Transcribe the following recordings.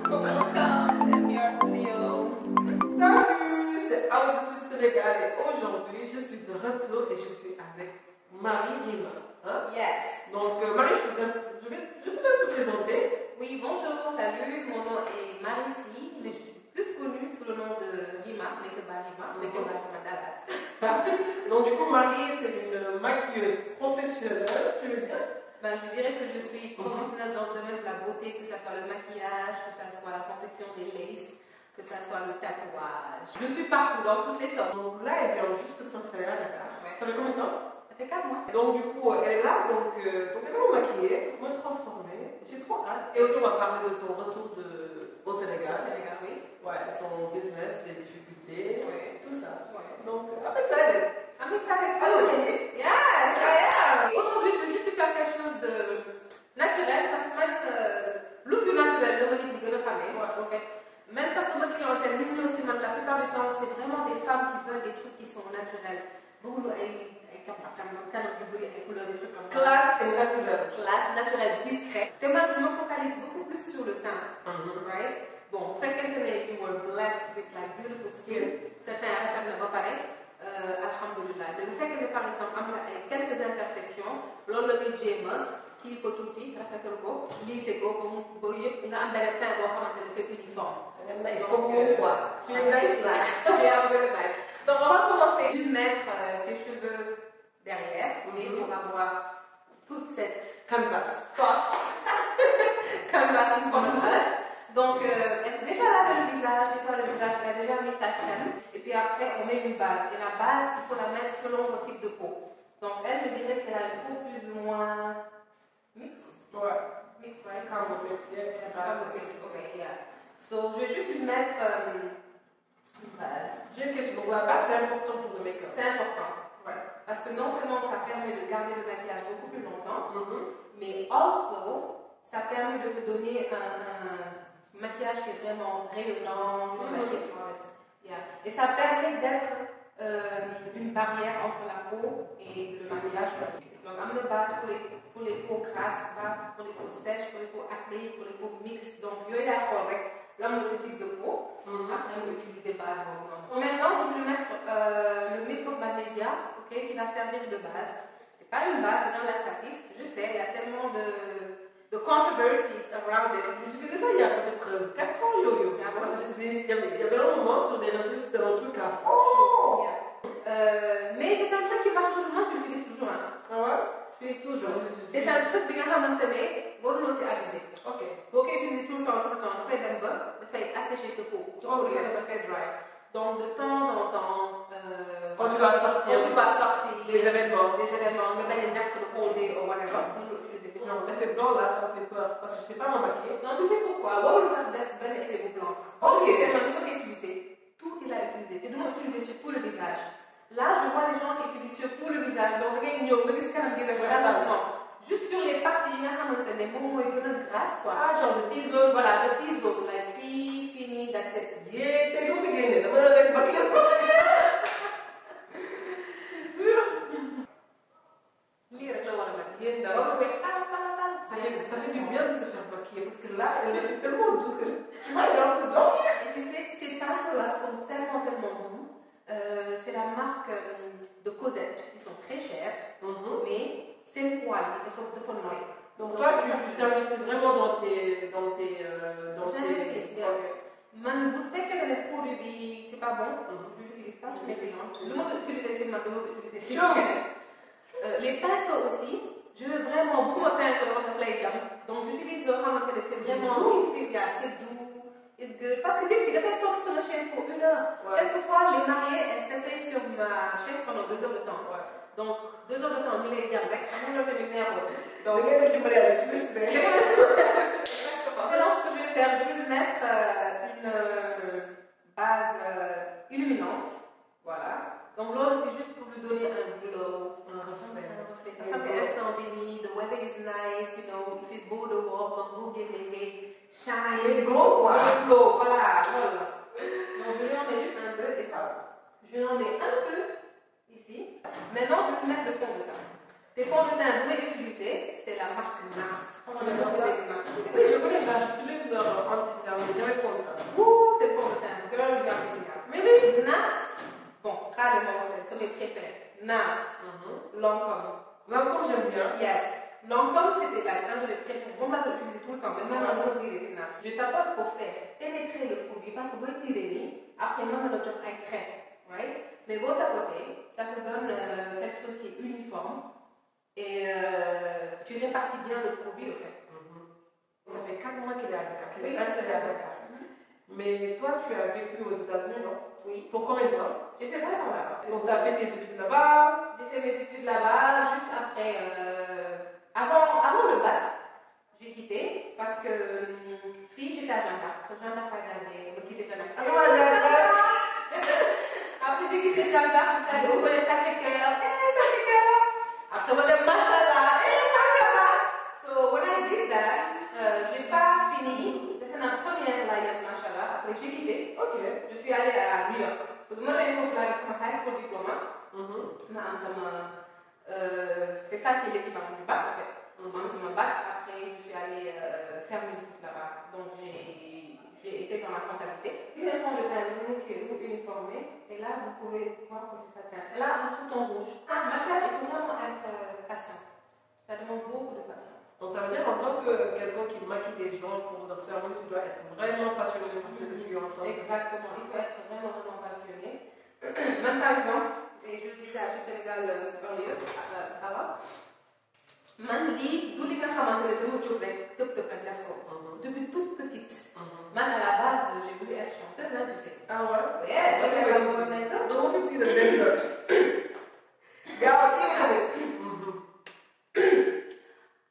Welcome to MBR Studio. Salut, c'est Awa de Suite Sénégal et aujourd'hui je suis de retour et je suis avec Marie Rima. Hein? Yes. Donc Marie, je te laisse te présenter. Oui, bonjour, salut, mon nom est Marie-C, mais je suis plus connue sous le nom de Rima, Rima Dallas. Donc du coup Marie, c'est une maquilleuse professionnelle, je veux dire. Ben, je dirais que je suis professionnelle dans le domaine de la beauté, que ce soit le maquillage, que ce soit la confection des laces, que ce soit le tatouage. Je suis partout, dans toutes les sortes. Donc là, elle vient juste de s'installer à Dakar. Ouais. Ça fait combien de temps? Ça fait 4 mois. Donc du coup, elle est là, donc elle va me maquiller, me transformer. J'ai trop hâte. Et aussi, on va parler de son retour au Sénégal. Sénégal, oui. Ouais, son business, les difficultés, Ouais. tout ça. Ouais. Donc, après ça, elle est... I'm excited Ah, too. oui. Yes, I am. Aujourd'hui, je veux juste faire quelque chose de naturel parce que même le plus naturel, le monique de famille, en fait. Même ça, c'est votre clientèle, nous aussi, la plupart du temps, c'est vraiment des femmes qui veulent des trucs qui sont naturels. Beaucoup de couleurs, des trucs comme ça. Classe et naturelle. Classe, naturel, discret. Et moi, je me focalise beaucoup plus sur le teint. Right? Bon, second thing, you were blessed with like beautiful skin. Certains affaires ne vont pas pareil. Alhamdulillah. Mais bu fekkee ne par exemple am nga ay quelques imperfections loolu la ñuy jéem a kii ko tuuti rafetal ko lissé ko ba yëpp nga am benn teint boo xamante ne dafay uniforme. Nice comme moi, quoi. Tu es nice là. Tu es un peu nice. Donc on va commencer par mettre ses cheveux derrière, mais on va voir toute cette Canvas. sauce canvas in front of us. Donc, elle s'est déjà lavé le visage, nettoie le visage, elle a déjà mis sa crème. Et puis après, on met une base. Et la base, il faut la mettre selon votre type de peau. Donc, elle, je dirais qu'elle a une peau plus ou moins mixte. Ouais. Mixed, right? Quand on mix, yeah. Mixed, ok, yeah. So, je vais juste lui mettre une base. J'ai une question. Donc, la base, c'est important pour le make-up. C'est important, ouais. Parce que non seulement ça permet de garder le maquillage beaucoup plus longtemps, mais also, ça permet de te donner un maquillage qui est vraiment rayonnant, yeah. Et ça permet d'être une barrière entre la peau et le maquillage aussi. Donc, on a une base pour les peaux grasses, base pour les peaux sèches, pour les peaux acnéiques, pour les peaux mixtes. Donc, il y a là, on a ce type de peau. Après, on va utiliser base. Donc, maintenant, je vais lui mettre le Milk of Magnesia, qui va servir de base. C'est pas une base, c'est un laxatif. Je sais, il y a tellement de controversies around it. J'utilisais ça il y a peut-être 4 ans, yo-yo. Il y avait un moment sur des réseaux, c'était un truc à fond. Mais c'est un truc qui marche toujours, moi tu l'utilises toujours. Hein. Ah ouais? Je l'utilise toujours. C'est un truc bien à maintenir, bon, aussi abusé. Ok. Faut qu'il utilise tout le temps, on fait d'un bas, il fait assécher ce peau. Donc, on fait dry. Donc, de temps en temps, quand tu vas sortir, les événements, on va aller mettre le collier ou whatever, on peut utiliser. Genre, l'effet blanc là, ça me fait peur parce que je ne sais pas me maquiller. Non, tu sais pourquoi? Ouais, ça donne un effet blanc. Ok, c'est un truc qui utilisé. Tout il a utilisé. Tu dois utiliser sur tout le visage. Là, je vois des gens qui utilisent sur tout le visage. Donc, regarde, non. Juste sur les parties, il y a un moment grasse, quoi. Ah, genre le T-zone. Voilà, le T-zone. Like, fini, that's it. Yeah, T-zone, c'est gagné. Avec maquillage. Ça fait du bien de se faire maquiller parce que là, elle fait tellement doux que tu vois, j'ai envie de dormir. Et tu sais, ces pinceaux-là sont tellement doux. C'est la marque de Cosette. Ils sont très chers, mais c'est le poil. Il faut te noyer. Donc toi, tu t'investis vraiment dans tes... J'investis, bien. Man, vous faites que les produits, c'est pas bon. Je l'utilise pas sur mes clients. Le mot d'utiliser, c'est ma utiliser. Les pinceaux aussi. Je veux vraiment beaucoup de pinceaux dans le jam. Donc j'utilise le hammer, c'est vraiment efficace, c'est doux, it's good. Parce que depuis, il a fait tourner sur la chaise pour 1 heure. Quelquefois, les mariés, elles s'essayent sur ma chaise pendant 2 heures de temps. Donc 2 heures de temps, nous les jam, avec un peu de lumière. Donc, maintenant, ce que je vais faire, je vais lui mettre une base illuminante. Voilà. Donc là, c'est juste pour lui donner un glow, un reflet. Parce qu'elle est en béni, the weather is nice, you know, il fait beau dehors, donc vous gagnez, shine. Glow, quoi. Glow, voilà. Donc je lui en mets juste un peu, et ça. Je lui en mets un peu ici. Maintenant, je vais lui mettre le fond de teint. Les fonds de teint, vous pouvez utiliser, c'est la marque NARS. Oui, je connais pas, j'utilise leur anti-cerne. J'ai NARS, Lancôme. Lancôme, j'aime bien. Yes. Lancôme, c'était un de mes préférés. Bon, bah, je l'utilise tout le temps, mais même en revue, c'est NARS. Je t'apporte pour faire pénétrer le produit parce que vous tirez, après, moi, on a toujours un crème. Right? Mais votre à côté, ça te donne quelque chose qui est uniforme et tu répartis bien le produit, au fait. Ça fait 4 mois qu'elle est à Dakar, qu'elle est installée à Dakar. Mais toi, tu as vécu aux États-Unis, non? Oui. Pour combien de temps? J'ai fait 20 ans là-bas. Donc, tu as fait tes études là-bas? J'ai fait mes études là-bas, juste après. Avant le bac, j'ai quitté parce que, fille, j'étais à Jeanne d'Arc. Jeanne d'Arc a gagné, me quitter Jeanne d'Arc. Après, j'ai quitté Jeanne d'Arc, je suis allée au collège Sacré-Cœur. Sacré-Cœur! Après, madame, machallah, machallah! So, when I did that, j'ai pas fini. J'ai fait ma première là, machallah. Après, j'ai quitté. Ok. Je suis allée à New York. So, demain, il faut faire ma high school diplôme. C'est ça qui est l'équivalent du bac, en fait. C'est mon bac. Après, je suis allée faire mes études là-bas. Donc, j'ai été dans la comptabilité. Ils ont de teint qui est uniformé. Et là, vous pouvez voir que c'est ça teint. Et là, sous ton rouge. Ah, maquillage, il faut vraiment être patient. Ça demande beaucoup de patience. Donc, ça veut dire en tant que quelqu'un qui maquille des gens pour leur cérémonie, tu dois être vraiment passionné par ce que tu es en train de faire. Exactement. Il faut être vraiment, vraiment passionné. Même par exemple, et je le disais à Suisse Sénégal avant, man lii du li nga xamante ne dama jóg rek tëb rek def ko. Depuis toute petite. Man à la base j'ai voulu être chanteuse, hein, tu sais. Ah ouais? Oui, elle a voulu mettre. Donc on fait petit de belle. Garantie avec.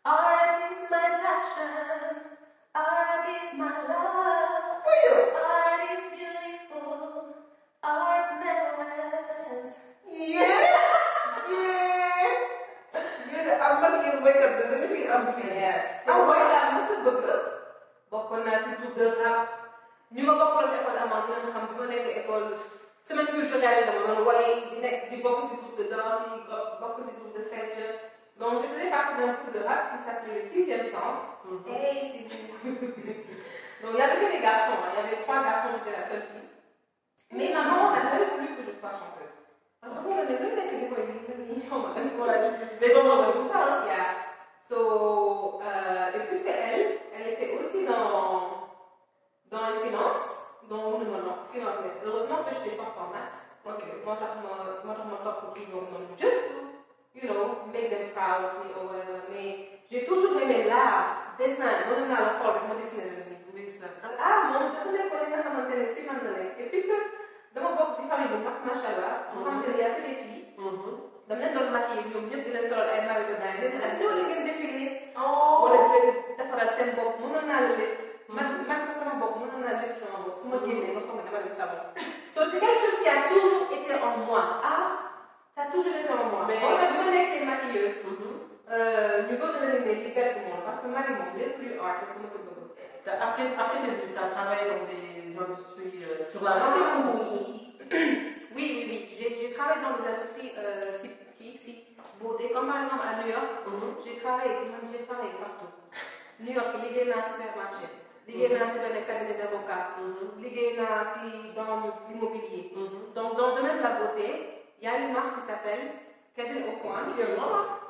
Art is my passion. Art is my love. Art is beautiful. Art never ends. Yeah. Am maquilleuse baykat da nga fi am fii. Ah ouais, la mos a bëgg bokkoon naa si groupe de rap ñu ma bokkoon école Amandine dinañ xam bi ma nekk école semaine culturelle yi dama doon way di nekk di bokk si groupe de danse yi bokk si groupe de fête. Donc je faisais partie d'un groupe de rap qui s'appelait le Sixième Sens. Hey, donc il y avait que des garçons, il y avait 3 garçons, j'étais la seule fille. Mais ma maman n'a jamais voulu que je sois chanteuse. Parce que on est venu avec des voix. Des moments comme ça, hein? Yeah. So, et puisque elle était aussi dans les finances, dans le finance. Heureusement que j'étais forte en maths. Ok. Moi, je top qui just to, you know, make them proud of me or whatever. Mais j'ai toujours aimé l'art, dessin. Moi, je me dessiner le dessin. Ah, mon, je voulais connaître comment t'es et puisque dans mon box, c'est famille de machallah, il y a que des filles. dama leen doon maquiller ñoom ñëpp di leen solal ay maillot de bain leen ak ñoo leen ngeen défilé. wala di leen defaral seen bopp mënoon naa la lët. man sax sama bopp mënoon naa lët sama bopp su ma génnee nga foog ne dama dem savon. So c'est quelque chose qui a toujours été en moi. Ça a toujours été en moi. Mais on a bi ma nekkee maquilleuse. ñu bëgg na ne lii bett moom parce que Marie moom lépp luy art dafa mos a bëgg. Après tes études, tu as travaillé dans des industries sur la beauté ou... Oui. J'ai travaillé dans des industries beauté, comme par exemple à New York. J'ai travaillé partout. New York, liggéey naa supermarché, liggéey naa si benn cabinet d'avocat, liggéey naa si dans l'immobilier. Donc dans le domaine de la beauté, il y a une marque qui s'appelle Kevin Aucoin,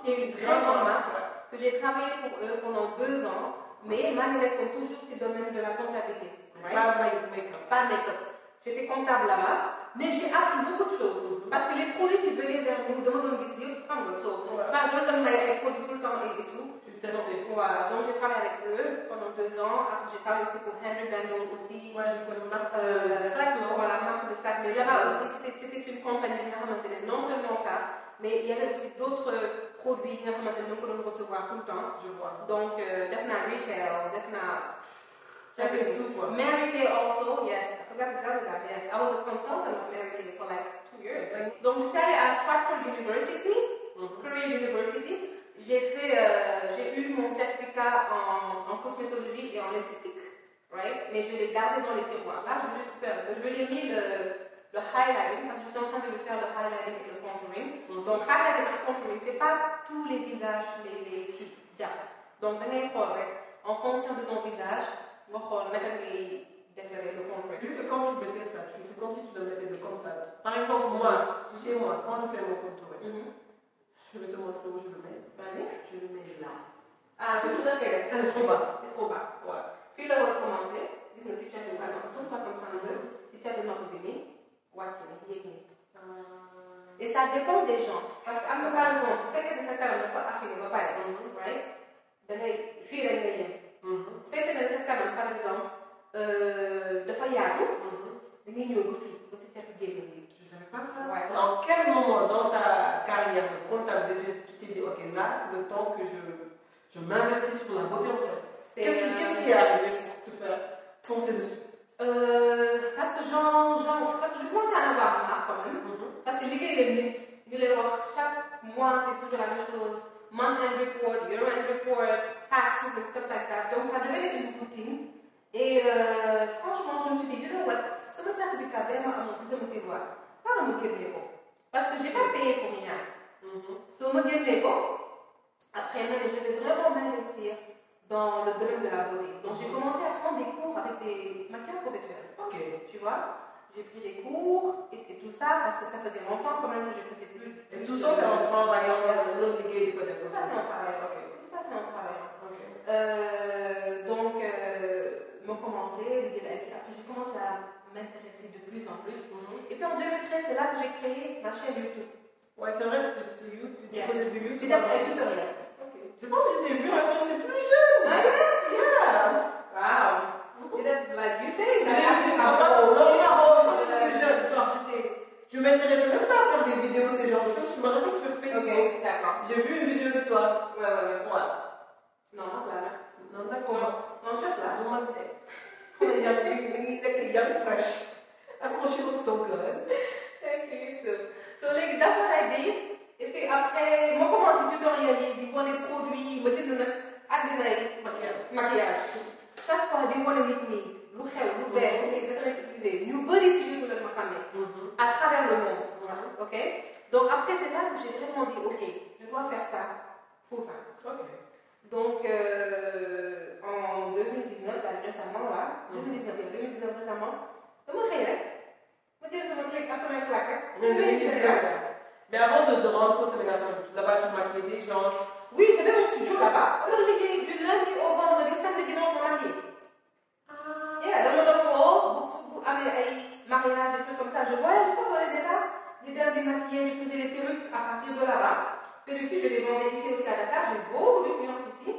qui est une très grande marque, que j'ai travaillé pour eux pendant 2 ans, mais malgré tout toujours ces domaines de la comptabilité. Pas make-up. J'étais comptable là-bas, mais j'ai appris beaucoup de choses. Parce que les produits qui venaient vers nous, dans mon visite, par exemple, les produits tout le temps et tout. Tu testais. Voilà, donc j'ai travaillé avec eux pendant 2 ans. Après, j'ai travaillé aussi pour Henry Bandel aussi. Ouais, j'ai connu marque de sac, non? Voilà, marque de sac. Mais là-bas aussi, c'était une compagnie bien maintenue. Non seulement ça, mais il y avait aussi d'autres produits bien maintenus que l'on recevoir tout le temps. Je vois. Donc, Defna Retail, Defna. J'avais tout, quoi. Mary Kay also, yes. I forgot to tell you that, yes. I was a consultant of Mary Kay for like 2 years. Donc, je suis allée à Stratford University, Career University. J'ai eu mon certificat en cosmétologie et en esthétique, right? Mais je l'ai gardé dans les tiroirs. Là, je l'ai mis le highlighting, parce que je suis en train de le faire le highlighting et le contouring. Donc, highlighting et contouring, c'est pas tous les visages, les qui donc, en fonction de ton visage, le contouring. Juste quand tu mettais ça, c'est comme si tu le mettais de comme ça. Par exemple, moi, chez moi, quand je fais mon contour, je vais te montrer où je le mets. Vas-y. Je le mets là. Ah, c'est tout à fait. Ça, c'est trop bas. C'est trop bas. Ouais. Puis là, on va commencer. Dis-moi si tu as de on tourne pas comme ça un peu. Si tu as de notre bébé, watch it. Et ça dépend des gens. Parce que, par exemple, fait que sa kanam dafa affiné ba pare, right? Da ngay fii rek ngay yem. Fekk na sa kanam, par exemple, dafa yaatu, da ngay ñëw ba fii, ba si catu génn bi. Je ne savais pas ça. Ouais. En quel moment dans ta carrière de comptabilité, tu t'es dit, ok, là, c'est le temps que je m'investis sur la beauté en fait. Qu'est-ce qui est arrivé pour te faire foncer dessus? Parce que je commence à en avoir marre quand même. Parce que liggéey leen nit ñu lay wax chaque mois c'est toujours la même chose. Month-end report, year-end report, taxes and stuff like that. Donc ça devenait une routine. Et franchement, je me suis dit, you know what, sama certificat vraiment amoon ci sama tiroir. Pas ma génne ko. Parce que j'ai pas payé pour rien. So ma génne ko. Après, je vais vraiment m'investir dans le domaine de la beauté. Donc j'ai commencé à prendre des cours avec des maquilleurs professionnels. Ok. Tu vois, j'ai pris des cours et tout ça parce que ça faisait longtemps quand même que je faisais plus. Et tout ça, c'est en travaillant dans le liggéey des codes. Tout ça, c'est en travaillant. Ok. Tout ça, c'est en travaillant. Ok. Donc, me commencer, après j'ai commencé à m'intéresser de plus en plus. Et puis en 2013, c'est là que j'ai créé ma chaîne YouTube. Ouais, c'est vrai que tu faisais du YouTube. Tu as fait un tutoriel. Je pense que je t'ai vu quand j'étais plus jeune. Yeah. Wow. Like you say, je m'intéressais même pas à faire des vidéos, ces genres de choses. Je me rappelle sur Facebook. Ok, d'accord. J'ai vu une vidéo de toi. Ouais. Non, Non, d'accord. Non, juste là. Young fresh. That's what she looks so good. Thank you. So, like, that's what I did. Et puis après, moi, commencé à tutoriel, di wane produit, ma jënd nag àddina yi maquillage. Chaque fois, di wane nit ñi lu xew, lu bees, léegi dafa leen utiliser. Ñu bëri si biir la ma xamee. À travers le monde. Ok? Donc après, c'est là que j'ai vraiment dit, ok, je dois faire ça. Full time. Ok. Donc, en 2019, récemment, là, 2019 récemment, dama xëy rek, ma jël sama clic ak sama claque. Mais avant de rentrer au Sénégal, là-bas, tu maquillais des gens. Oui, j'avais mon studio là-bas. Le liggéey du lundi au vendredi, samedi, dimanche, ma maquille. Et là, dans mon endroit, bu amee ay mariage, des trucs comme ça, je voyageais ça dans les États. Les derniers maquillages, je faisais des perruques à partir de là-bas. Perruques, je les vendais ici aussi à Dakar. J'ai beaucoup de clients ici.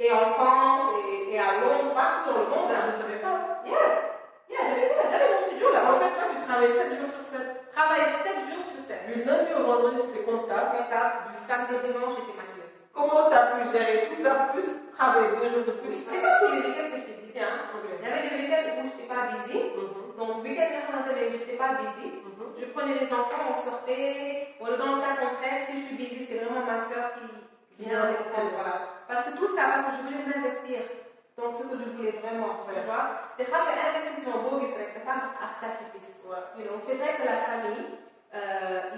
Et en France, et à Londres, partout dans le monde. Je ne savais pas. Yes. J'avais mon studio là-bas. En fait, toi, tu travaillais 7 jours sur 7. Travaillais 7 jours sur 7. Du lundi au vendredi, tu étais comptable. Du samedi au dimanche, j'étais maquilleuse. Comment tu as pu gérer tout ça, plus travailler 2 jours de plus? C'est pas tous les week-ends que j'étais busy. Hein. Okay. Il y avait des week-ends où je n'étais pas busy. Donc, week-end où je n'étais pas busy. Je prenais les enfants, on sortait. Bon, dans le cas contraire, si je suis busy, c'est vraiment ma soeur qui vient les prendre. Voilà. Parce que tout ça, parce que je voulais m'investir dans ce que je voulais vraiment. Tu vois, des fois, l'investissement beau, c'est des femmes à sacrifice. You know, c'est vrai que la famille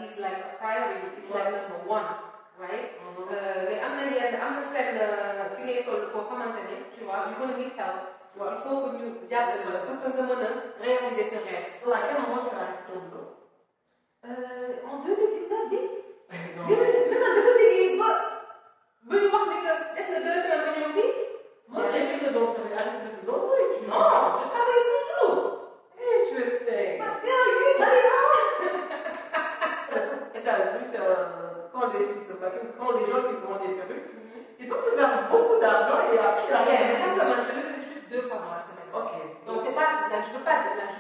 is like a priority, is like number one. Right? Mais am na fenn fi ngay toll foo xamante ne tu vois you're gonna need help. Il faut que ñu jàppale la pour que nga mën a réaliser ce rêve. À quel moment tu as arrêté ton boulot? En 2019 bi. Même en dama liggéey ba ñu wax ni que des na 2 semaines ba ñëw fii. Moi j'ai vu que donc tu avais arrêté depuis longtemps et tu... Non, je travaille toujours. Interesting. But girl, you need money now. États-Unis, c'est quand les filles se maquillent, quand les gens qui vendent des perruques, ils peuvent se faire beaucoup d'argent et après ils arrivent. Mais comme moi, je le faisais juste 2 fois dans la semaine. Ok. Donc c'est pas, là, je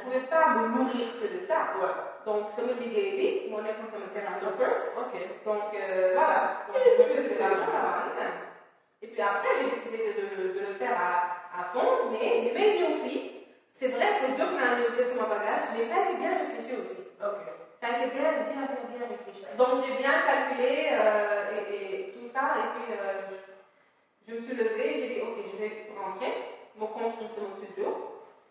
pouvais pas me nourrir que de ça. Ouais. Donc ça me liguait, mon école ça me thérapie first. Ok. Donc voilà. Donc je me faisais l'argent là-bas. Et puis après j'ai décidé de le faire à fond, mais mes filles, c'est vrai que Job m'a amené mon bagage, mais ça a été bien réfléchi aussi. Ok. Ça a été bien réfléchi. Donc j'ai bien calculé et tout ça, et puis je me suis levée, j'ai dit ok, je vais rentrer, me construire mon studio,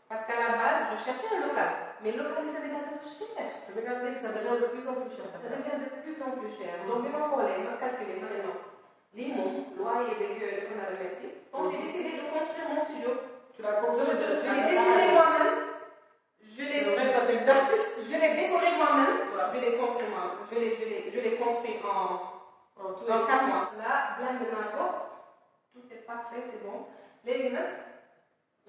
parce qu'à la base je cherchais un local, mais le local ça devient cher. Ça devient de plus en plus cher. Ça devient de plus en plus cher. Donc je m'ai calculé, non. Limon, loyer avec on a le métier. Donc j'ai décidé de construire mon studio. Tu l'as construit? Je l'ai dessiné moi-même. Je l'ai décoré moi-même. Je l'ai construit parfait, c'est bon. Les gars,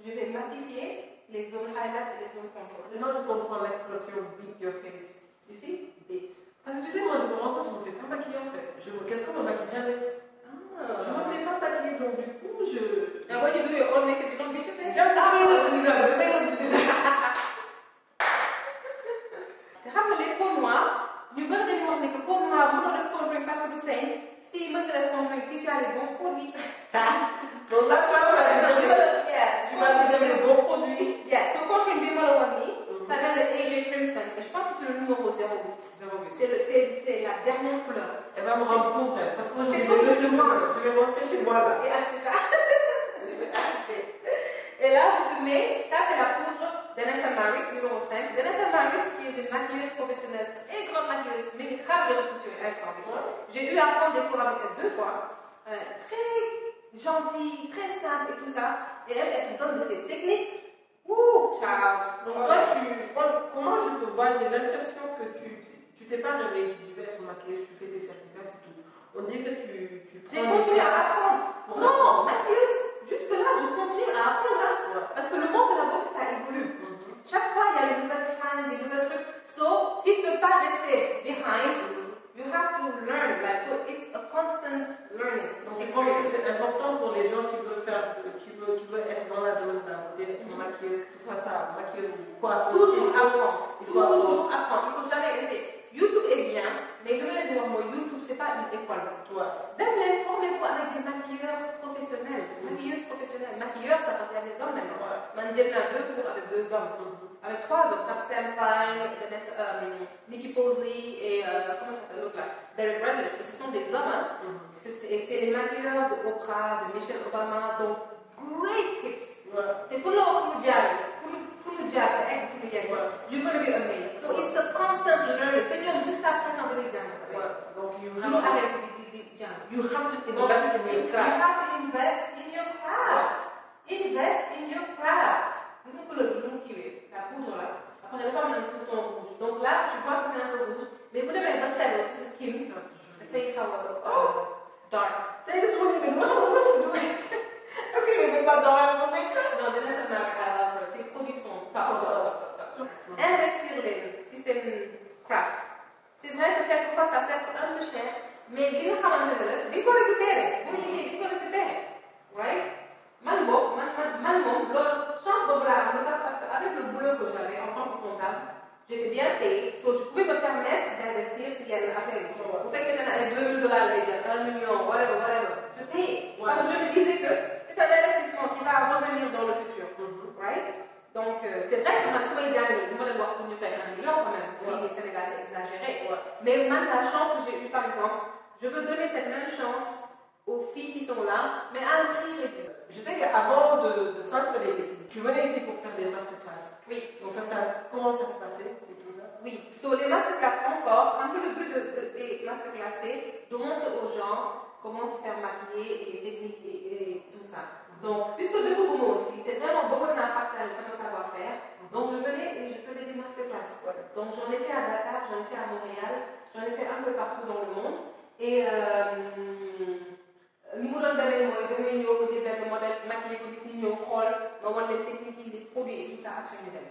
je vais matifier les zones highlight et les zones contour. Maintenant, je comprends l'expression beat your face. Ici, beat. Parce que tu sais, moi, je me rends compte, je ne me fais pas maquiller en fait. Quelqu'un me maquille jamais. Je ne me fais pas maquiller, donc du coup, je. And when you do your own makeup, you don't beat your face? J'aime pas bien de dire. Te xam nga les peaux noires, ñu bëri dañu wax ne que peau noire mënoo def contouring parce que du feeñ. Si mën nga def contouring, si tu as les bons produits. Donc là, toi, tu vas me dire les bons produits. Yeah, so contouring bi ma la wax nii, ça vient de AJ Crimson. Et je pense que c'est le numéro 08. C'est la dernière couleur. Elle va me rendre pauvre, parce que je vais rentrer chez moi là. Et acheter ça. Je vais acheter. Et là, je te mets, ça c'est la poudre d'Anessa Marix, numéro 5. D'Anessa Marix, qui est une maquilleuse professionnelle, très grande maquilleuse, mais une grave réseaux sociaux instant. J'ai eu à prendre des cours avec elle 2 fois. Très gentille, très simple et tout ça. Et elle te donne de ses techniques. Ouh, ciao. Donc toi, comment je te vois, j'ai l'impression que tu t'es pas réveillée, tu vais être maquilleuse, tu fais tes certificats, c'est tout. On dit que tu j'ai continué à apprendre. Non, maquilleuse, jusque-là, je continue à apprendre. Hein, parce que le monde de la beauté, ça évolue. Chaque fois, il y a les nouvelles trends, les nouvelles trucs. So, si tu ne veux pas rester behind, you have to learn. Like, so, it's a constant learning. Donc, je pense que c'est important pour les gens qui veulent être dans la domaine de la beauté, être maquilleuse, que ce soit ça, maquilleuse ou quoi. Toujours apprendre. Toujours apprendre. Il ne faut jamais essayer. YouTube est bien, mais le YouTube, ce n'est pas une école. Formez-vous avec des maquilleurs professionnels, maquilleuses professionnelles. Maquilleurs, ça parce qu'il y a des hommes maintenant. Maintenant, il y en a 2 cours avec 2 hommes. Avec 3 hommes, ça Sam Fine, Nikki Posley et comment ça s'appelle l'autre là, Derek Bradley. Ce sont des hommes. Hein. C'est les maquilleurs de Oprah, de Michelle Obama. Donc, great tips. You're going to be amazed. So it's a constant learning. Just après ça, donc you have to invest in your craft. You have to invest in your craft. Invest in your craft. Vous savez que la poudre là, après la femme a un sous-ton rouge. Donc là, tu vois que c'est un peu rouge. Mais vous devez pas savoir si c'est skin. Le fake dark. T'as des soins de moi. Est-ce que je ne vais pas dormir mon make-up? Non, déjà ça m'a ces produits sont top. Investir si c'est une craft. C'est vrai que quelquefois ça peut être un peu cher, mais li nga xamante ne la di ko récupérer. Boo liggéey di ko récupérer. Right? Man moom loolu chance boobu laa am parce que avec le boulot que j'avais en tant que comptable, j'étais bien payée, so je pouvais me permettre d'investir si yenn affaire yi. Bu fekkee ne ay $2000 lay jël, 1 million, whatever, je paye. Parce que je me disais que c'est un investissement qui va revenir dans le futur. Right? Donc, c'est vrai que man, si may jàngee, du ma leen wax pour ñu faire 1 million quand même. Si les Sénégal, c'est exagéré. Mais man, la chance que j'ai eue, par exemple, je veux donner cette même chance aux filles qui sont là, mais à un prix réduit. Je sais qu'avant de s'installer ici, tu venais ici pour faire des masterclass. Oui. Donc comment ça se passait et tout ça? Oui. Sur les masterclass encore, un peu le but des masterclass, c'est de montrer aux gens comment se faire maquiller et les techniques et tout ça. Donc, puisque de beaucoup de monde, c'était vraiment beaucoup de partage de savoir-faire, donc je venais et je faisais des masterclass. Donc, j'en ai fait à Dakar, j'en ai fait à Montréal, j'en ai fait un peu partout dans le monde. Et nous avons donné des modèles maquillés, les techniques, les produits et tout ça après le modèle.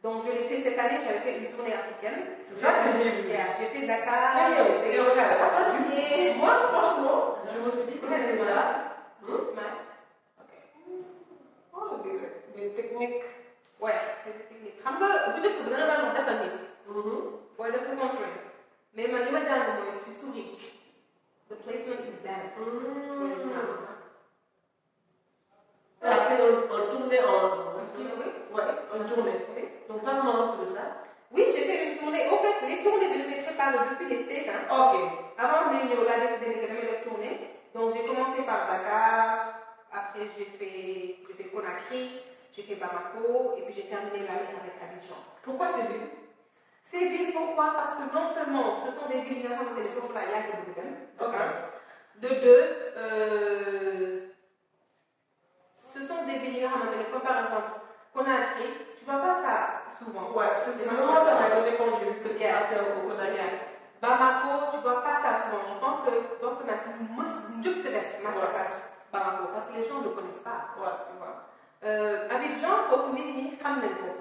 Donc, je l'ai fait cette année, j'avais fait une tournée africaine. C'est ça que j'ai vu. J'ai fait Dakar, j'ai fait moi, franchement, je me suis dit que c'était là. Oh, des techniques. Ouais, c'est des techniques. Xam nga bu njëkk bi dana daan wax defal nii. Booy def sa contouring. Mais man li ma jàng mooy tu souris. The placement is there. Elle a fait un tournée une tournée. Donc parle-moi un peu de ça. Oui, j'ai fait une tournée. Au fait, les tournées, je les ai préparées depuis les States. Hein. Ok. Avant de venir là, décidé de faire les tournées. Donc j'ai commencé par Dakar. Après, j'ai fait Conakry, j'ai fait Bamako, et puis j'ai terminé l'année avec Abidjan. Pourquoi ces villes? Ces villes, pourquoi? Parce que non seulement ce sont des villes qui ont été faites là, il y a beaucoup de de 2, ce sont des villes qui ont été comme par exemple Conakry, tu ne vois pas ça souvent. Ouais, c'est vraiment ça m'a étonné quand j'ai vu que tu passais au Conakry. Bamako, tu ne vois pas ça souvent. Je pense que donc on a une masterclass. Bamako, parce que les gens ne le connaissent pas. Ouais. Tu vois. Abidjan,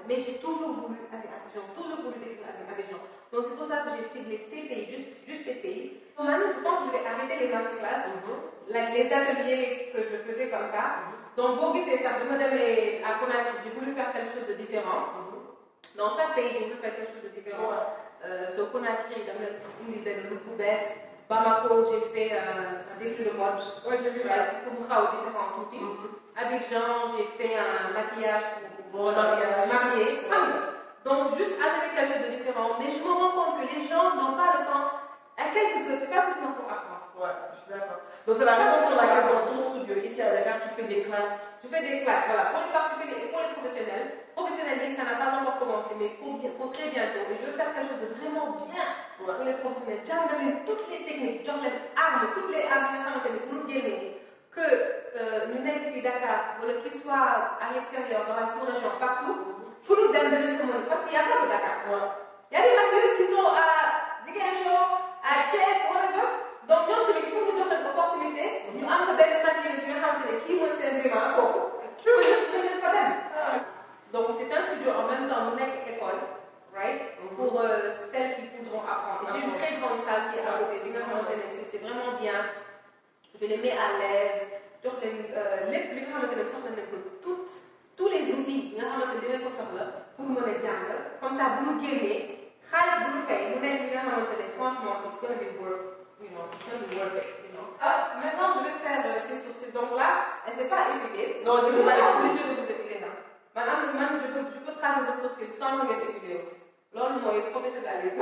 mais j'ai toujours voulu aller à Abidjan, toujours voulu vivre à Abidjan. Donc c'est pour ça que j'ai ciblé ces pays, juste ces pays. Maintenant, je pense que je vais arrêter les masterclass, les ateliers que je faisais comme ça. Donc, Bogi, c'est simplement à Conakry, j'ai voulu faire quelque chose de différent. Dans chaque pays, j'ai voulu faire quelque chose de différent. Sur Conakry, dans le Bamako, j'ai fait un défi de mode. Ouais, j'ai vu ça. Pour différents outils. Abidjan, j'ai fait un maquillage pour marier. Donc, juste amener quelque chose de différent. Mais je me rends compte que les gens n'ont pas le temps. À quelque chose, c'est pas suffisant pour apprendre. Ouais, je suis d'accord. Donc, c'est la raison pour laquelle dans ton studio, ici à Dakar, tu fais des classes. Je fais des classes, voilà. Pour les particuliers et pour les professionnels. Professionnels, ça n'a pas encore commencé, mais pour très bientôt. Et je veux faire quelque chose de vraiment bien pour les professionnels. J'amène toutes les techniques, genre les armes, toutes les armes pour nous gagner. Que nous n'ayons que Dakar, qu'ils soient à l'extérieur, dans la sous-région, partout, il faut nous donner le monde. Parce qu'il y a pas de Dakar. Il y a des maquilleuses qui sont à Ziguinchor, à Thiès, whatever. Donc, nous, il faut nous donner une opportunité. Nous avons fait des maquilleuses qui ont un vraiment fort. Donc, c'est un studio en même temps, mon école, right? Pour celles qui voudront apprendre. J'ai une très grande salle qui est à côté. C'est vraiment bien. Je les mets à l'aise. Tous les outils pour me comme ça, vous nous gagnez. Vous nous faites. Franchement, it's going to be worth, it's going to be worth it, maintenant, je vais faire ces sourcils. Donc là, elle ne s'est pas épilée. Non, je ne suis pas obligée de vous épiler là. Maintenant, je peux tracer vos sourcils sans me faire épiler. Là, moi, il est professionnalisme.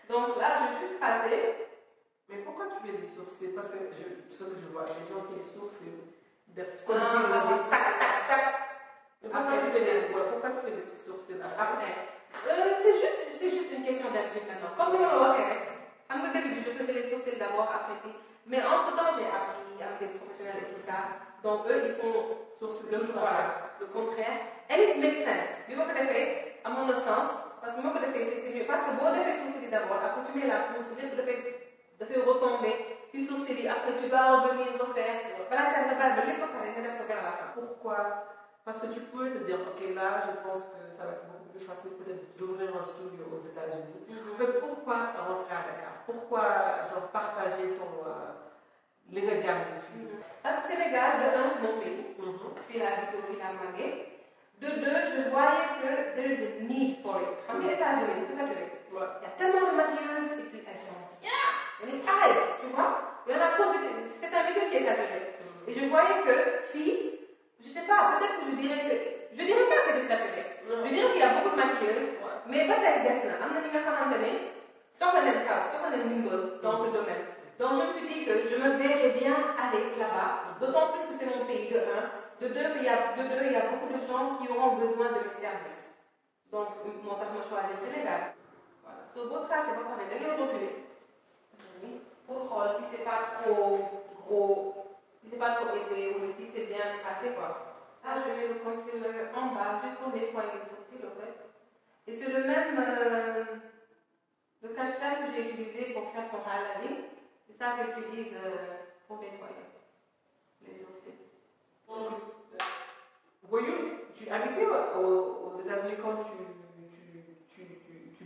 Donc là, je vais juste tracer. Mais pourquoi tu fais des sourcils? Parce que ce que je vois, les gens font des sourcils, comme si on avait tac, tac, tac. Mais pourquoi tu fais des sourcils après? C'est juste une question d'habitude maintenant. Comme on l'a fait, au début, je faisais les sourcils d'abord, après. Mais entre-temps, j'ai appris avec des professionnels et tout ça. Donc, eux, ils font le contraire. And it makes sense. Mais moi, je l'ai fait, à mon sens, parce que moi, je l'ai fait, c'est mieux. Parce que moi, je l'ai fait sourcils d'abord, après, tu mets la poudre, tu viens de le faire retomber. Si sourcils, après, tu vas revenir refaire. Voilà, tu n'as pas de l'époque, tu vas faire à la fin. Pourquoi? Parce que tu peux te dire, ok, là, je pense que ça va être beaucoup plus facile peut-être d'ouvrir un studio aux États-Unis. En fait, pourquoi rentrer à Dakar? Pourquoi genre, partager ton Parce que Sénégal, de un, c'est mon pays. Puis la vidéo, puis la maguette. De deux, je voyais que there is a need for it. En États-Unis, c'est ça que il y a tellement de maquilleuses et puis elles sont bien. Tu vois? Il y en a trop, c'est un milieu qui est saturé. Et je voyais que filles, je sais pas, peut-être que je dirais pas que c'est saturé. Je dirais qu'il y a beaucoup de maquilleuses, mais peut-être des na. Amna nga xamantene soxla nañ dans ce domaine. Donc je me suis dit que je me verrais bien aller là-bas, d'autant plus que c'est mon pays de 1. De 2, il y a beaucoup de gens qui auront besoin de mes services. Donc, moi, je vais choisir le Sénégal. Voilà. Sur votre cas, c'est pas pareil. D'ailleurs, reculer. Pour si c'est pas trop gros, si c'est pas trop épais, ou si c'est bien tracé, quoi. Là, je mets le concealer en bas, juste pour nettoyer les sourcils, en fait. Et c'est le même, le cache-taille que j'ai utilisé pour faire son highlighting. C'est ça que j'utilise pour nettoyer les sourcils. Voyons, tu habitais aux États-Unis quand tu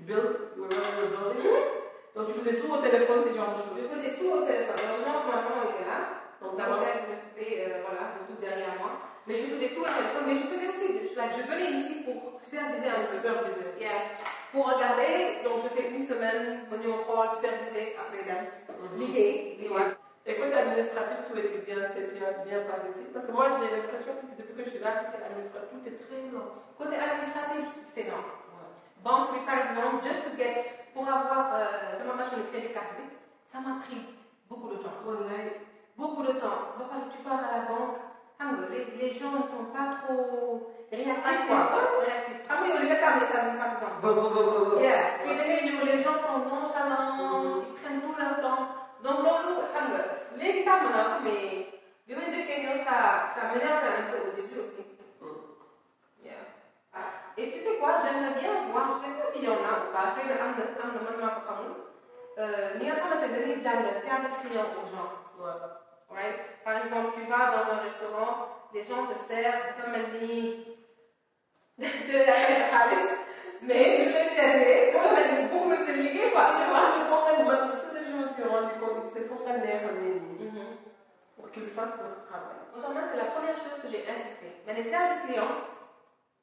build your buildings? Donc tu faisais tout au téléphone, ces genres de choses? Je faisais tout au téléphone. Heureusement que ma maman était là. Donc elle s'occupait de tout derrière moi. Mais je faisais tout au téléphone. Mais je faisais aussi, je venais ici pour superviser un peu. Pour regarder, donc je fais une semaine, on y rôle, superviser, après liguer. Et côté administratif, tout était bien passé ici? Parce que moi, j'ai l'impression que depuis que je suis là, côté administratif, tout est très lent. Côté administratif, c'est lent. Banque, mais par exemple, pour avoir ça m'a marché le crédit carte, ça m'a pris beaucoup de temps. Beaucoup de temps. Tu pars à la banque, les gens ne sont pas trop réactifs. Par exemple. Les gens sont nonchalants, ils prennent tout leur temps. Donc, les guitares, mais ça m'énerve un peu au début aussi. Et tu sais quoi, j'aimerais bien voir, je ne sais pas s'il y en a ou pas, service client aux gens. Right? Par exemple, tu vas dans un restaurant, les gens te servent comme un lit de la mais ils les servent comme un lit beaucoup de sénégalais, quoi. Tu vois? Il faut qu'elle mette ce que je me suis rendu compte, c'est faut qu'elle ait un pour qu'ils fassent leur travail. Autrement, c'est la première chose que j'ai insisté. Mais les services clients,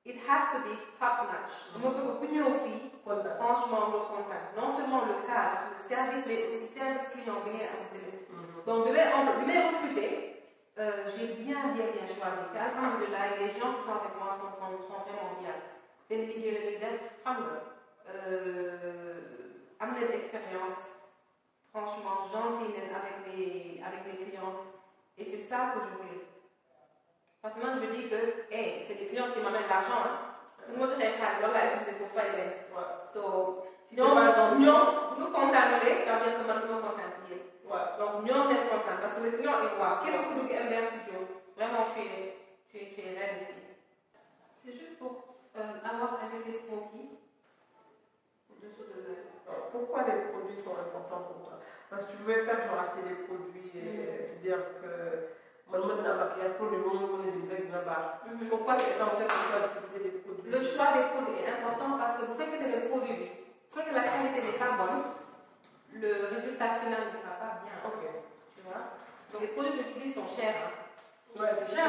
it has to be top notch. On peut beaucoup mieux aux filles, franchement, le contact. Non seulement le cadre, le service, mais aussi le service client bien à donc, bébé recruté, j'ai bien choisi. Alhamdulillah, les gens qui sont avec moi sont vraiment bien. C'est une ligue de amener d'expérience, franchement, gentille avec les clientes. Et c'est ça que je voulais. Parce que moi, je dis que hey, c'est des clients qui m'amènent de l'argent. Hein. Tout le monde est très là, ils pour faire les. So, si nous contaminer, ça veut dire que nous contaminer. Donc, nous on est content parce que le client est quoi? Quel est le coup de studio? Vraiment, tu es reine ici. C'est juste pour avoir un effet smoky au-dessous de l'œil. Pourquoi les produits sont importants pour toi? Parce que tu pouvais faire genre acheter des produits et te dire que maintenant, maquillage pour le moment, on est des blagues là-bas. Pourquoi c'est essentiel pour toi d'utiliser des produits? Le choix des produits est important parce que vous faites que les produits, vous faites que la qualité n'est pas bonne, le résultat final ne sera pas bien. Ok. Tu vois? Donc les produits que j'utilise sont chers. Hein. Ouais, c'est cher.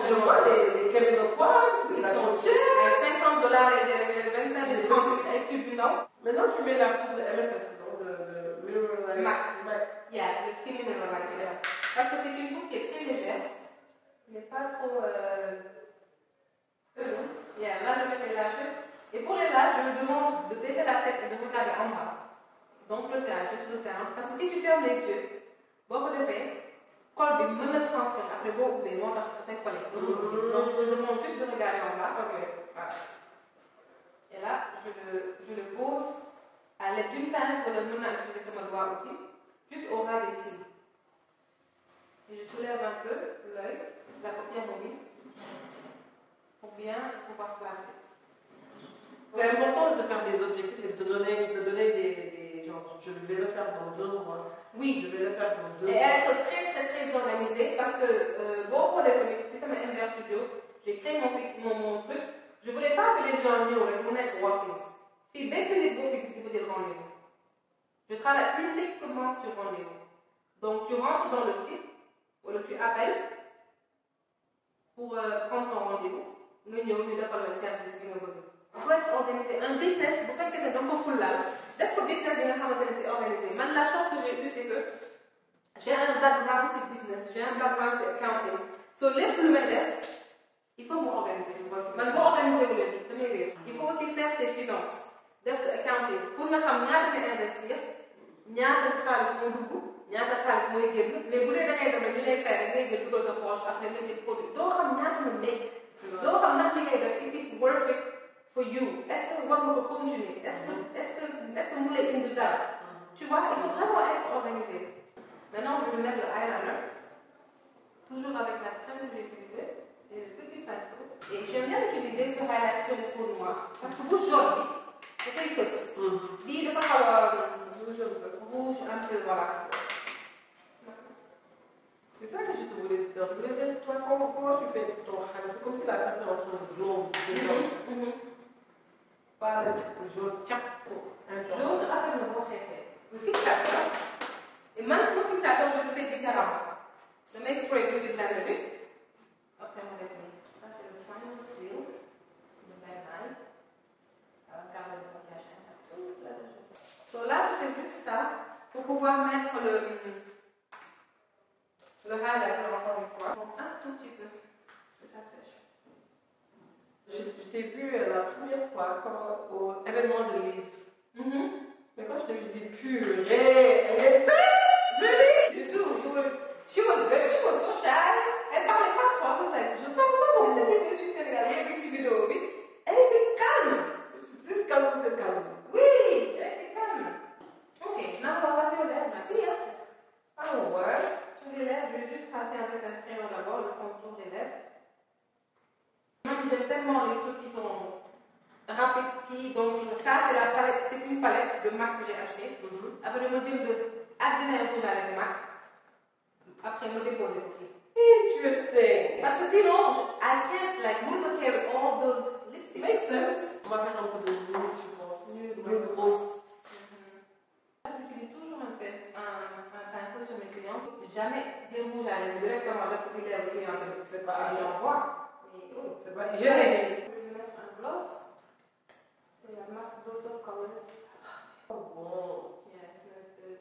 Je vois les Kevin O'Quartz, ils sont chers. $50, les 25, les 30 000 tubes, non? Maintenant, tu mets la poudre de MSF, non? De Mineralize. MAC. Yeah, le Skin Mineralizer. Parce que c'est une poudre qui est très légère, mais pas trop. Yeah, là, je mets les lashes. Et pour les lashes, je me demande de baisser la tête et de regarder en bas. Donc, là, c'est juste le terme. Parce que si tu fermes les yeux, beaucoup de fait, col de me transférer. Après, beaucoup de monde fait coller. Donc, je me demande juste de regarder en bas. Ok. Voilà. Et là, je le pose à l'aide d'une pince pour le mener à utiliser ce doigt aussi, juste au ras des cils. Et je soulève un peu l'œil, la paupière mobile, pour bien pouvoir placer. C'est important de te faire des objectifs et de te donner des genre, je vais le faire dans un mois. Oui. Je vais le faire dans 2 mois. Et être très organisé parce que, bon, pour le système MBR Studio, j'ai créé mon truc. Je ne voulais pas que les gens aient mon walk-ins. Puis, dès que les beaux fixes, il faut des rendez-vous. Je travaille uniquement sur rendez-vous. Donc, tu rentres dans le site, ou tu appelles pour prendre ton rendez-vous. Nous avons le service. Il faut être organisé. Un business, vous faites que tu es dans le full là. Dès que le business est organisé. Maintenant, la chance que j'ai eue, c'est que j'ai un background sur business, j'ai un background sur accounting. So, les plus il faut m'organiser. Il faut aussi faire tes finances. Def sa accounting pour nga xam ñaata nga investir ñaata xaalis moo dugg ñaata xaalis mooy génn mais bu dee da ngay dem rek ñu lay fay rek ngay jël dugal sa poche après nga jël produit doo xam ñaata nga make doo xam nag li ngay def it is worth it for you est-ce que war nga ko continuer est-ce que mu lay indi dara tu vois il faut vraiment être organisé. Maintenant je vais mettre le eyeliner toujours avec la crème que j'ai utilisée et le petit pinceau et j'aime bien utiliser ce highlight sur les peaux noires parce que vous jaune c'est quelque chose. Dis de pas rouge un peu, voilà. C'est ça que je te voulais dire. Je voulais dire, toi, comment tu fais ton highlight? C'est comme si la tête est en train de glow. Pas le jaune, jaune avec le beau fessé. Le fixateur. Et même si le fixateur, je le fais différemment. Je mets spray de la levée. Après, on définit. Ça, c'est le final seal. Le bel eye. Donc là, je fais juste ça pour pouvoir mettre le highlighter encore une fois. Donc un tout petit peu, que ça sèche. Je t'ai vu la première fois au événement de Liv. Mais quand je t'ai vu, je dis purée, elle est belle! Really? You she was so shy. Elle parlait pas trop. I was like, je parle pas beaucoup. C'était une suite vidéo. Elle était calme. Plus calme que calme. Oui, elle était calme. Ok, maintenant on va passer aux lèvres, ma fille. Ah ouais? Sur les lèvres, je vais juste passer avec un crayon d'abord, le contour des lèvres. Moi, j'aime tellement les trucs qui sont rapides, donc ça c'est la palette, c'est une palette de marque que j'ai achetée. Après, le module de Adrien Rouge avec MAC. après me déposer aussi. Interesting. Parce que sinon, I can't like carry all those lipsticks. Makes sense. On va faire un peu de nude, je pense. Nude rose. J'utilise toujours un pinceau sur mes clients. Jamais des rouges à lèvres directement de fossiler avec les clients. C'est pas. J'en vois. Mais oh. C'est pas hygiénique. Je vais mettre un gloss. C'est la marque Dose of Colors. Oh bon. Yeah, it smells good.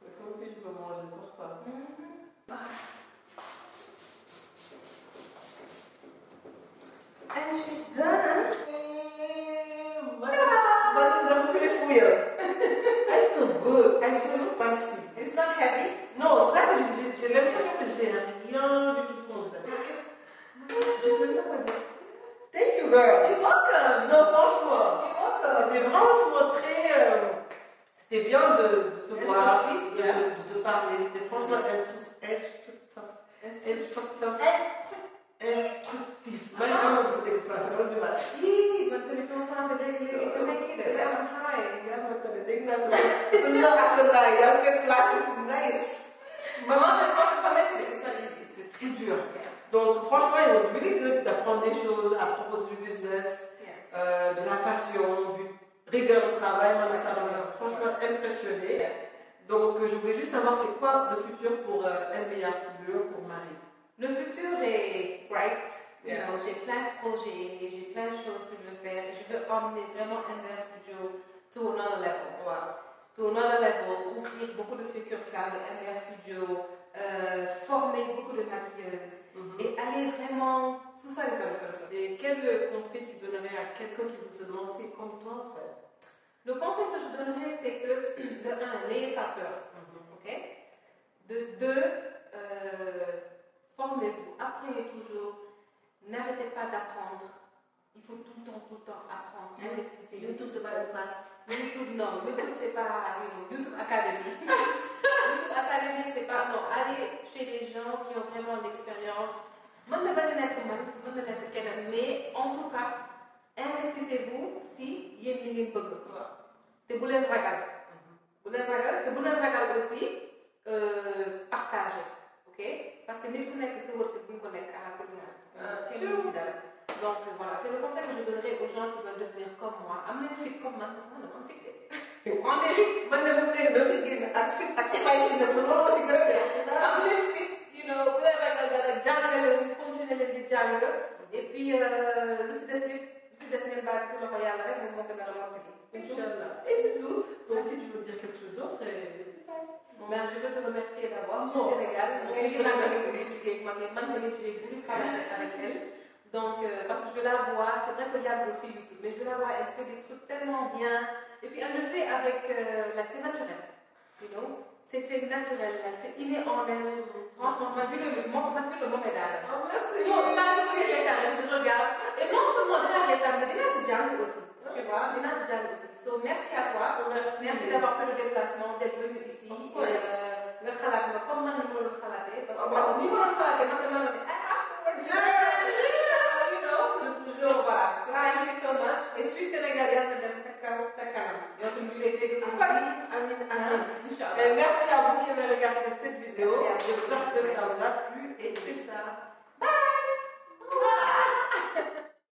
C'est comme si je me mangeais sur ça. And she's done. I feel good. I feel spicy. It's not heavy. Non, ça, j'ai l'impression que j'ai rien du tout sur mon visage. Je sais même pas quoi dire. Thank you, girl. You're welcome. Non, franchement. You're welcome. C'était franchement très. C'était bien de te voir, de te parler. C'était franchement instructif. Maintenant, vous faites des phrases, c'est pas du match. Oui, ma connaissance française, they make it. I'm trying. Yeah, but the thing is, you get classic nice. C'est pas mettre, it's not easy. C'est très dur. Donc, franchement, it was really good d'apprendre des choses à propos du business, de la passion, du rigueur au travail. Moi, ça m'a franchement impressionné. Donc, je voulais juste savoir c'est quoi le futur pour MBA Studio, pour Marie. Le futur est bright. You know, j'ai plein de projets, j'ai plein de choses que je veux faire. Je veux emmener vraiment MBA Studio to another level. Wow. To another level, ouvrir beaucoup de succursales de MBA Studio, former beaucoup de maquilleuses et aller vraiment. Tout ça. Et quel conseil tu donnerais à quelqu'un qui veut se lancer comme toi en fait? Le conseil que je donnerais, c'est que, de un, n'ayez pas peur. Ok? De deux, formez-vous, apprenez toujours, n'arrêtez pas d'apprendre. Il faut tout le temps apprendre, investissez. YouTube, c'est pas une classe. YouTube, non. YouTube, c'est pas, YouTube Academy. YouTube Academy, c'est pas, non. Allez chez les gens qui ont vraiment l'expérience. Même ne pas être quelqu'un, mais en tout cas, investissez-vous si il y a une ligne bëgg. Te bu leen ragal. Bu leen ragal te bu leen ragal aussi partager. Ok? Parce que nit ku nekk sa wërsëg bu ñu ko nekk à la commune. Donc voilà, c'est le conseil que je donnerais aux gens qui veulent devenir comme moi. Am leen fit comme man, parce que man dama fit de. Prends des risques. Man dafa nekk dafa génn ak fit ak spiciness man loolu moo ci gën a neex. Am leen fit, bu leen ragal dara jàng leen, continuer leen di jàng. Et puis lu si des ngeen bàyyi sur loxo yàlla rek moom moo ko dara mottali. Inch'Allah. Et c'est tout. Donc si tu veux dire quelque chose d'autre, c'est ça. Ben, je veux te remercier d'abord. Je suis au Sénégal. J'ai voulu travailler avec elle. Donc, parce que je la vois, c'est vrai qu'il y a aussi YouTube, mais je la vois, elle fait des trucs tellement bien. Et puis elle le fait avec, c'est naturel. You know? C'est naturel, c'est inné en elle. Franchement, ma vie le moment est là. Oh, merci. Ça, je regarde. Et non seulement de la rétale, mais de la aussi. Tu vois, de la aussi. So, merci à toi. Merci. Merci d'avoir fait le déplacement.